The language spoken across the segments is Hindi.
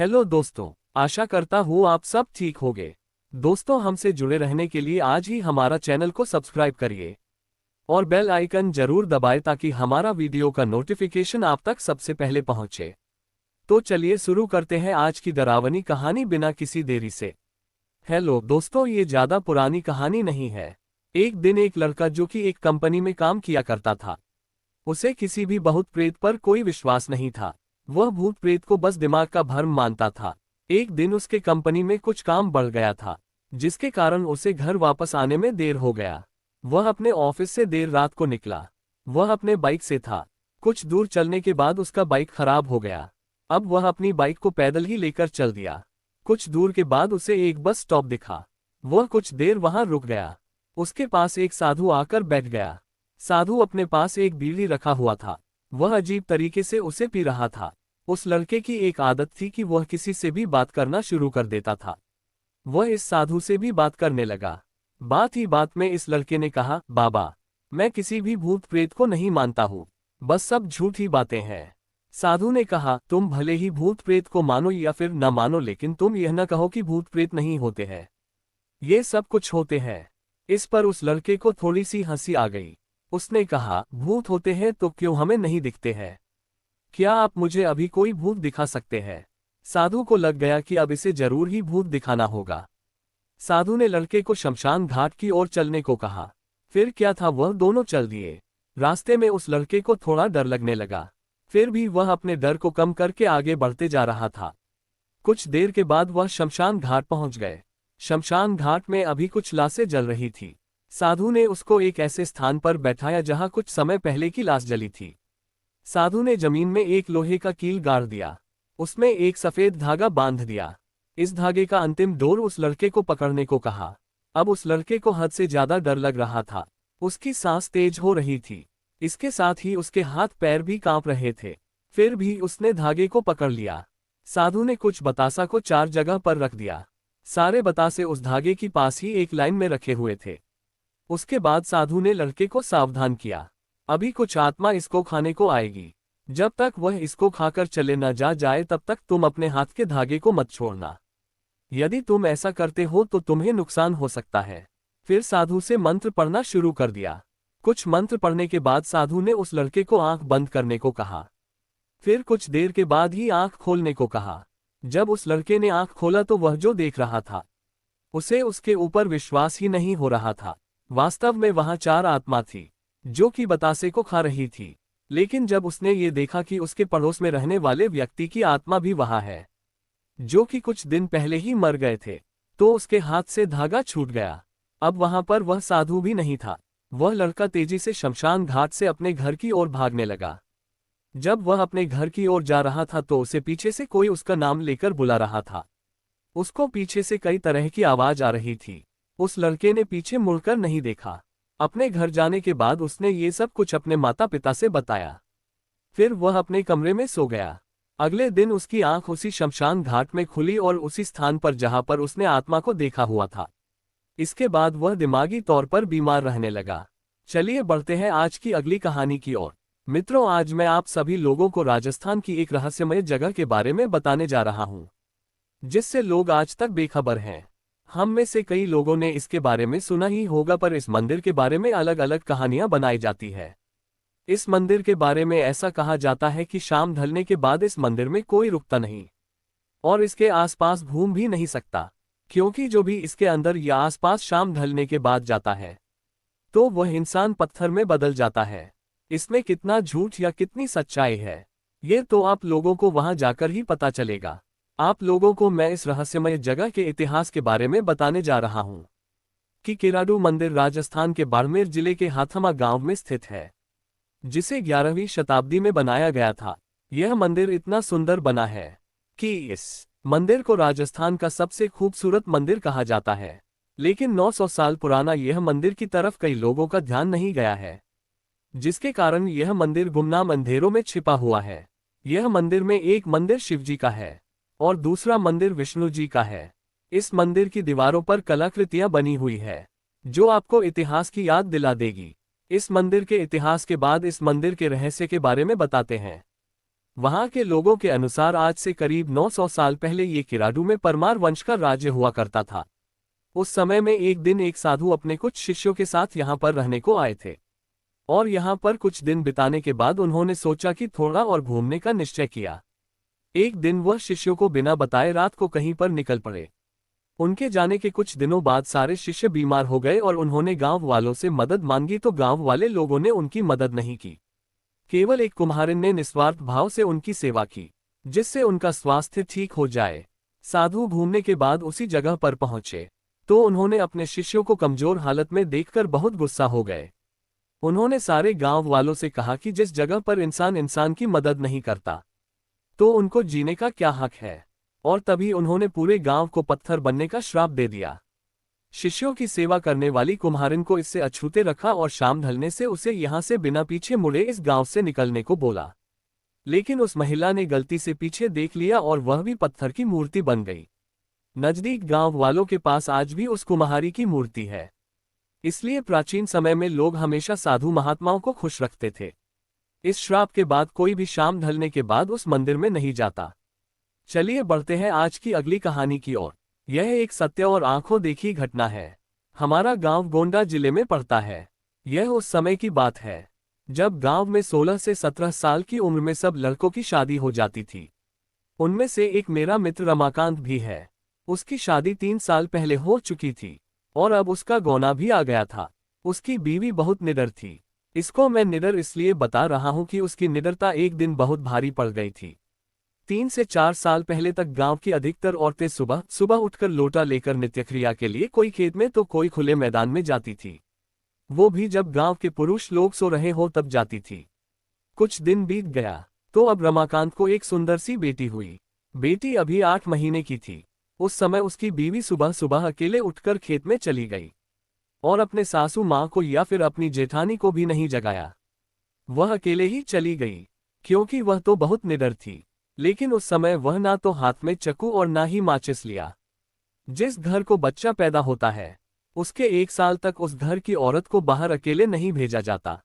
हेलो दोस्तों, आशा करता हूँ आप सब ठीक होंगे। दोस्तों, हमसे जुड़े रहने के लिए आज ही हमारा चैनल को सब्सक्राइब करिए और बेल आइकन जरूर दबाएं ताकि हमारा वीडियो का नोटिफिकेशन आप तक सबसे पहले पहुंचे। तो चलिए शुरू करते हैं आज की डरावनी कहानी बिना किसी देरी से। हेलो दोस्तों, ये ज्यादा पुरानी कहानी नहीं है। एक दिन एक लड़का जो कि एक कंपनी में काम किया करता था, उसे किसी भी भूत प्रेत पर कोई विश्वास नहीं था। वह भूत प्रेत को बस दिमाग का भ्रम मानता था। एक दिन उसके कंपनी में कुछ काम बढ़ गया था, जिसके कारण उसे घर वापस आने में देर हो गया। वह अपने ऑफिस से देर रात को निकला। वह अपने बाइक से था। कुछ दूर चलने के बाद उसका बाइक खराब हो गया। अब वह अपनी बाइक को पैदल ही लेकर चल दिया। कुछ दूर के बाद उसे एक बस स्टॉप दिखा। वह कुछ देर वहां रुक गया। उसके पास एक साधु आकर बैठ गया। साधु अपने पास एक बीड़ी रखा हुआ था। वह अजीब तरीके से उसे पी रहा था। उस लड़के की एक आदत थी कि वह किसी से भी बात करना शुरू कर देता था। वह इस साधु से भी बात करने लगा। बात ही बात में इस लड़के ने कहा, बाबा, मैं किसी भी भूत प्रेत को नहीं मानता हूँ, बस सब झूठी बातें हैं। साधु ने कहा, तुम भले ही भूत प्रेत को मानो या फिर न मानो, लेकिन तुम यह न कहो कि भूत प्रेत नहीं होते हैं। ये सब कुछ होते हैं। इस पर उस लड़के को थोड़ी सी हंसी आ गई। उसने कहा, भूत होते हैं तो क्यों हमें नहीं दिखते हैं? क्या आप मुझे अभी कोई भूत दिखा सकते हैं? साधु को लग गया कि अब इसे जरूर ही भूत दिखाना होगा। साधु ने लड़के को शमशान घाट की ओर चलने को कहा। फिर क्या था, वह दोनों चल दिए। रास्ते में उस लड़के को थोड़ा डर लगने लगा, फिर भी वह अपने डर को कम करके आगे बढ़ते जा रहा था। कुछ देर के बाद वह शमशान घाट पहुंच गए। शमशान घाट में अभी कुछ लाशें जल रही थी। साधु ने उसको एक ऐसे स्थान पर बैठाया जहां कुछ समय पहले की लाश जली थी। साधु ने जमीन में एक लोहे का कील गाड़ दिया। उसमें एक सफेद धागा बांध दिया। इस धागे का अंतिम डोर उस लड़के को पकड़ने को कहा। अब उस लड़के को हद से ज्यादा डर लग रहा था। उसकी सांस तेज हो रही थी। इसके साथ ही उसके हाथ पैर भी कांप रहे थे। फिर भी उसने धागे को पकड़ लिया। साधु ने कुछ बतासा को 4 जगह पर रख दिया। सारे बतासे उस धागे की पास ही एक लाइन में रखे हुए थे। उसके बाद साधु ने लड़के को सावधान किया, अभी कुछ आत्मा इसको खाने को आएगी। जब तक वह इसको खाकर चले न जाए तब तक तुम अपने हाथ के धागे को मत छोड़ना। यदि तुम ऐसा करते हो तो तुम्हें नुकसान हो सकता है। फिर साधु से मंत्र पढ़ना शुरू कर दिया। कुछ मंत्र पढ़ने के बाद साधु ने उस लड़के को आंख बंद करने को कहा। फिर कुछ देर के बाद ही आंख खोलने को कहा। जब उस लड़के ने आंख खोला तो वह जो देख रहा था, उसे उसके ऊपर विश्वास ही नहीं हो रहा था। वास्तव में वहां 4 आत्मा थी जो कि बतासे को खा रही थी। लेकिन जब उसने ये देखा कि उसके पड़ोस में रहने वाले व्यक्ति की आत्मा भी वहां है, जो कि कुछ दिन पहले ही मर गए थे, तो उसके हाथ से धागा छूट गया। अब वहां पर वह साधु भी नहीं था। वह लड़का तेजी से शमशान घाट से अपने घर की ओर भागने लगा। जब वह अपने घर की ओर जा रहा था तो उसे पीछे से कोई उसका नाम लेकर बुला रहा था। उसको पीछे से कई तरह की आवाज आ रही थी। उस लड़के ने पीछे मुड़कर नहीं देखा। अपने घर जाने के बाद उसने ये सब कुछ अपने माता पिता से बताया। फिर वह अपने कमरे में सो गया। अगले दिन उसकी आंख उसी शमशान घाट में खुली और उसी स्थान पर जहां पर उसने आत्मा को देखा हुआ था। इसके बाद वह दिमागी तौर पर बीमार रहने लगा। चलिए बढ़ते हैं आज की अगली कहानी की ओर। मित्रों, आज मैं आप सभी लोगों को राजस्थान की एक रहस्यमय जगह के बारे में बताने जा रहा हूं, जिससे लोग आज तक बेखबर हैं। हम में से कई लोगों ने इसके बारे में सुना ही होगा, पर इस मंदिर के बारे में अलग अलग कहानियां बनाई जाती है। इस मंदिर के बारे में ऐसा कहा जाता है कि शाम ढलने के बाद इस मंदिर में कोई रुकता नहीं और इसके आसपास घूम भी नहीं सकता, क्योंकि जो भी इसके अंदर या आसपास शाम ढलने के बाद जाता है तो वह इंसान पत्थर में बदल जाता है। इसमें कितना झूठ या कितनी सच्चाई है, ये तो आप लोगों को वहां जाकर ही पता चलेगा। आप लोगों को मैं इस रहस्यमय जगह के इतिहास के बारे में बताने जा रहा हूं कि किराडू मंदिर राजस्थान के बाड़मेर जिले के हाथमा गांव में स्थित है, जिसे 11वीं शताब्दी में बनाया गया था। यह मंदिर इतना सुंदर बना है कि इस मंदिर को राजस्थान का सबसे खूबसूरत मंदिर कहा जाता है। लेकिन 900 साल पुराना यह मंदिर की तरफ कई लोगों का ध्यान नहीं गया है, जिसके कारण यह मंदिर गुमनाम अंधेरों में छिपा हुआ है। यह मंदिर में एक मंदिर शिवजी का है और दूसरा मंदिर विष्णु जी का है। इस मंदिर की दीवारों पर कलाकृतियां बनी हुई है, जो आपको इतिहास की याद दिला देगी। इस मंदिर के इतिहास के बाद इस मंदिर के रहस्य के बारे में बताते हैं। वहां के लोगों के अनुसार आज से करीब 900 साल पहले ये किराडू में परमार वंश का राज्य हुआ करता था। उस समय में एक दिन एक साधु अपने कुछ शिष्यों के साथ यहाँ पर रहने को आए थे, और यहाँ पर कुछ दिन बिताने के बाद उन्होंने सोचा कि थोड़ा और घूमने का निश्चय किया। एक दिन वह शिष्यों को बिना बताए रात को कहीं पर निकल पड़े। उनके जाने के कुछ दिनों बाद सारे शिष्य बीमार हो गए और उन्होंने गांव वालों से मदद मांगी तो गांव वाले लोगों ने उनकी मदद नहीं की। केवल एक कुम्हारिन ने निस्वार्थ भाव से उनकी सेवा की, जिससे उनका स्वास्थ्य ठीक हो जाए। साधु घूमने के बाद उसी जगह पर पहुंचे तो उन्होंने अपने शिष्यों को कमजोर हालत में देखकर बहुत गुस्सा हो गए। उन्होंने सारे गांव वालों से कहा कि जिस जगह पर इंसान इंसान की मदद नहीं करता तो उनको जीने का क्या हक है, और तभी उन्होंने पूरे गांव को पत्थर बनने का श्राप दे दिया। शिष्यों की सेवा करने वाली कुम्हारिन को इससे अछूते रखा और शाम ढलने से उसे यहां से बिना पीछे मुड़े इस गांव से निकलने को बोला। लेकिन उस महिला ने गलती से पीछे देख लिया और वह भी पत्थर की मूर्ति बन गई। नजदीक गांव वालों के पास आज भी उस कुम्हारी की मूर्ति है। इसलिए प्राचीन समय में लोग हमेशा साधु महात्माओं को खुश रखते थे। इस श्राप के बाद कोई भी शाम ढलने के बाद उस मंदिर में नहीं जाता। चलिए बढ़ते हैं आज की अगली कहानी की ओर। यह एक सत्य और आंखों देखी घटना है। हमारा गांव गोंडा जिले में पड़ता है। यह उस समय की बात है जब गांव में 16 से 17 साल की उम्र में सब लड़कों की शादी हो जाती थी। उनमें से एक मेरा मित्र रमाकांत भी है। उसकी शादी 3 साल पहले हो चुकी थी और अब उसका गौना भी आ गया था। उसकी बीवी बहुत निडर थी। इसको मैं निडर इसलिए बता रहा हूं कि उसकी निडरता एक दिन बहुत भारी पड़ गई थी। 3 से 4 साल पहले तक गांव की अधिकतर औरतें सुबह सुबह उठकर लोटा लेकर नित्यक्रिया के लिए कोई खेत में तो कोई खुले मैदान में जाती थी। वो भी जब गांव के पुरुष लोग सो रहे हो तब जाती थी। कुछ दिन बीत गया तो अब रमाकांत को एक सुंदर सी बेटी हुई। बेटी अभी 8 महीने की थी। उस समय उसकी बीवी सुबह सुबह अकेले उठकर खेत में चली गई और अपने सासू माँ को या फिर अपनी जेठानी को भी नहीं जगाया। वह अकेले ही चली गई क्योंकि वह तो बहुत निडर थी। लेकिन उस समय वह ना तो हाथ में चाकू और ना ही माचिस लिया। जिस घर को बच्चा पैदा होता है उसके 1 साल तक उस घर की औरत को बाहर अकेले नहीं भेजा जाता,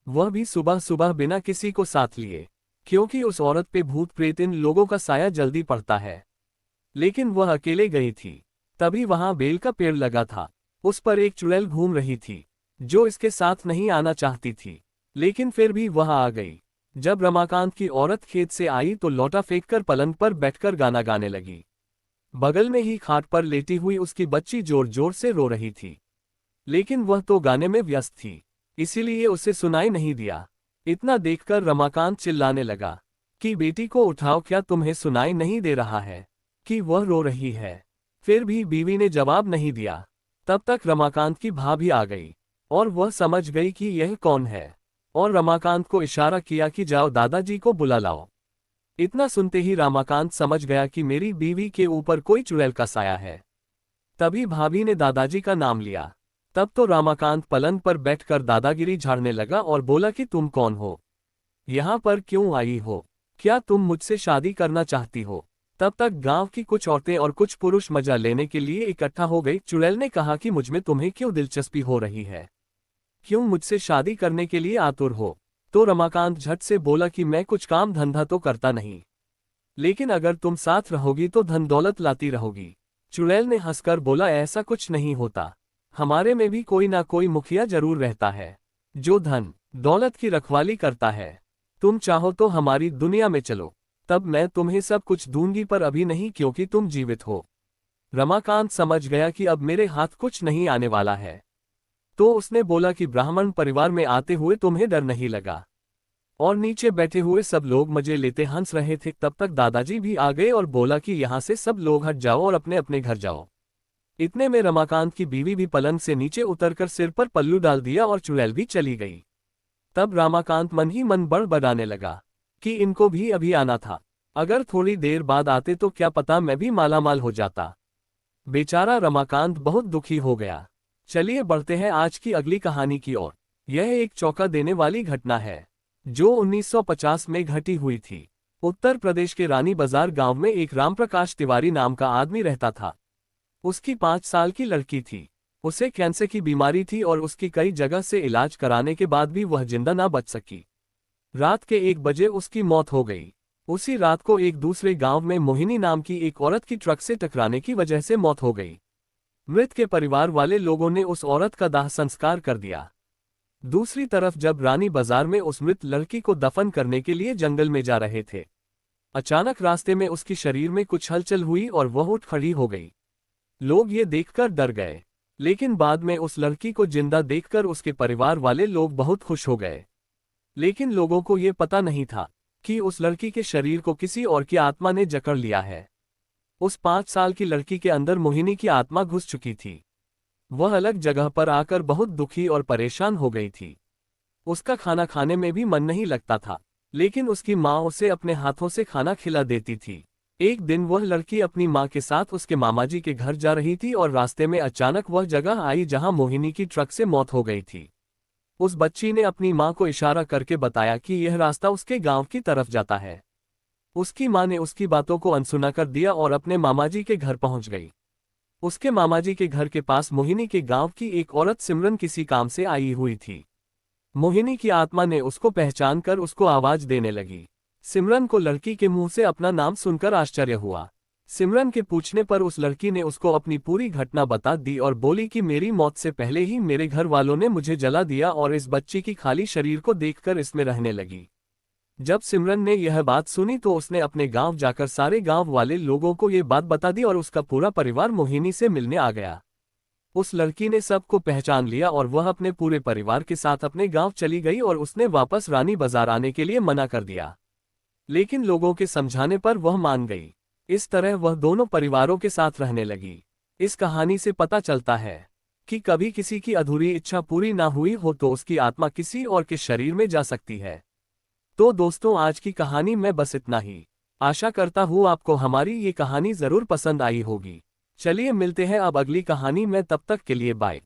वह भी सुबह सुबह बिना किसी को साथ लिए, क्योंकि उस औरत पे भूत प्रेत इन लोगों का साया जल्दी पड़ता है। लेकिन वह अकेले गई थी। तभी वहां बेल का पेड़ लगा था। उस पर एक चुड़ैल घूम रही थी जो इसके साथ नहीं आना चाहती थी, लेकिन फिर भी वह आ गई। जब रमाकांत की औरत खेत से आई तो लौटा फेंककर पलंग पर बैठकर गाना गाने लगी। बगल में ही खाट पर लेटी हुई उसकी बच्ची जोर जोर से रो रही थी, लेकिन वह तो गाने में व्यस्त थी, इसीलिए उसे सुनाई नहीं दिया। इतना देखकर रमाकांत चिल्लाने लगा कि बेटी को उठाओ, क्या तुम्हें सुनाई नहीं दे रहा है कि वह रो रही है? फिर भी बीवी ने जवाब नहीं दिया। तब तक रमाकांत की भाभी आ गई और वह समझ गई कि यह कौन है, और रमाकांत को इशारा किया कि जाओ दादाजी को बुला लाओ। इतना सुनते ही रमाकांत समझ गया कि मेरी बीवी के ऊपर कोई चुड़ैल का साया है। तभी भाभी ने दादाजी का नाम लिया। तब तो रमाकांत पलंग पर बैठकर दादागिरी झाड़ने लगा और बोला कि तुम कौन हो, यहाँ पर क्यों आई हो, क्या तुम मुझसे शादी करना चाहती हो? तब तक गांव की कुछ औरतें और कुछ पुरुष मजा लेने के लिए इकट्ठा हो गई। चुड़ैल ने कहा कि मुझमें तुम्हें क्यों दिलचस्पी हो रही है, क्यों मुझसे शादी करने के लिए आतुर हो? तो रमाकांत झट से बोला कि मैं कुछ काम धंधा तो करता नहीं, लेकिन अगर तुम साथ रहोगी तो धन दौलत लाती रहोगी। चुड़ैल ने हंसकर बोला, ऐसा कुछ नहीं होता, हमारे में भी कोई ना कोई मुखिया जरूर रहता है जो धन दौलत की रखवाली करता है। तुम चाहो तो हमारी दुनिया में चलो, तब मैं तुम्हें सब कुछ दूंगी, पर अभी नहीं क्योंकि तुम जीवित हो। रमाकांत समझ गया कि अब मेरे हाथ कुछ नहीं आने वाला है, तो उसने बोला कि ब्राह्मण परिवार में आते हुए तुम्हें डर नहीं लगा? और नीचे बैठे हुए सब लोग मजे लेते हंस रहे थे। तब तक दादाजी भी आ गए और बोला कि यहाँ से सब लोग हट जाओ और अपने अपने घर जाओ। इतने में रमाकांत की बीवी भी पलंग से नीचे उतरकर सिर पर पल्लू डाल दिया और चुड़ैल भी चली गई। तब रमाकांत मन ही मन बड़बड़ाने लगा कि इनको भी अभी आना था, अगर थोड़ी देर बाद आते तो क्या पता मैं भी मालामाल हो जाता। बेचारा रमाकांत बहुत दुखी हो गया। चलिए बढ़ते हैं आज की अगली कहानी की ओर। यह एक चौंका देने वाली घटना है जो 1950 में घटी हुई थी। उत्तर प्रदेश के रानी बाजार गांव में एक रामप्रकाश तिवारी नाम का आदमी रहता था। उसकी 5 साल की लड़की थी। उसे कैंसर की बीमारी थी और उसकी कई जगह से इलाज कराने के बाद भी वह जिंदा ना बच सकी। रात के 1 बजे उसकी मौत हो गई। उसी रात को एक दूसरे गांव में मोहिनी नाम की एक औरत की ट्रक से टकराने की वजह से मौत हो गई। मृत के परिवार वाले लोगों ने उस औरत का दाह संस्कार कर दिया। दूसरी तरफ जब रानी बाजार में उस मृत लड़की को दफन करने के लिए जंगल में जा रहे थे, अचानक रास्ते में उसकी शरीर में कुछ हलचल हुई और वह उठ खड़ी हो गई। लोग ये देखकर डर गए, लेकिन बाद में उस लड़की को जिंदा देखकर उसके परिवार वाले लोग बहुत खुश हो गए। लेकिन लोगों को ये पता नहीं था कि उस लड़की के शरीर को किसी और की आत्मा ने जकड़ लिया है। उस 5 साल की लड़की के अंदर मोहिनी की आत्मा घुस चुकी थी। वह अलग जगह पर आकर बहुत दुखी और परेशान हो गई थी। उसका खाना खाने में भी मन नहीं लगता था, लेकिन उसकी माँ उसे अपने हाथों से खाना खिला देती थी। एक दिन वह लड़की अपनी माँ के साथ उसके मामाजी के घर जा रही थी और रास्ते में अचानक वह जगह आई जहां मोहिनी की ट्रक से मौत हो गई थी। उस बच्ची ने अपनी माँ को इशारा करके बताया कि यह रास्ता उसके गांव की तरफ जाता है। उसकी माँ ने उसकी बातों को अनसुना कर दिया और अपने मामाजी के घर पहुंच गई। उसके मामाजी के घर के पास मोहिनी के गांव की एक औरत सिमरन किसी काम से आई हुई थी। मोहिनी की आत्मा ने उसको पहचान कर उसको आवाज देने लगी। सिमरन को लड़की के मुंह से अपना नाम सुनकर आश्चर्य हुआ। सिमरन के पूछने पर उस लड़की ने उसको अपनी पूरी घटना बता दी और बोली कि मेरी मौत से पहले ही मेरे घर वालों ने मुझे जला दिया और इस बच्ची की खाली शरीर को देखकर इसमें रहने लगी। जब सिमरन ने यह बात सुनी तो उसने अपने गांव जाकर सारे गांव वाले लोगों को ये बात बता दी और उसका पूरा परिवार मोहिनी से मिलने आ गया। उस लड़की ने सबको पहचान लिया और वह अपने पूरे परिवार के साथ अपने गांव चली गई और उसने वापस रानी बाजार आने के लिए मना कर दिया, लेकिन लोगों के समझाने पर वह मान गई। इस तरह वह दोनों परिवारों के साथ रहने लगी। इस कहानी से पता चलता है कि कभी किसी की अधूरी इच्छा पूरी ना हुई हो तो उसकी आत्मा किसी और के शरीर में जा सकती है। तो दोस्तों, आज की कहानी में बस इतना ही। आशा करता हूँ आपको हमारी ये कहानी जरूर पसंद आई होगी। चलिए मिलते हैं अब अगली कहानी में, तब तक के लिए बाय।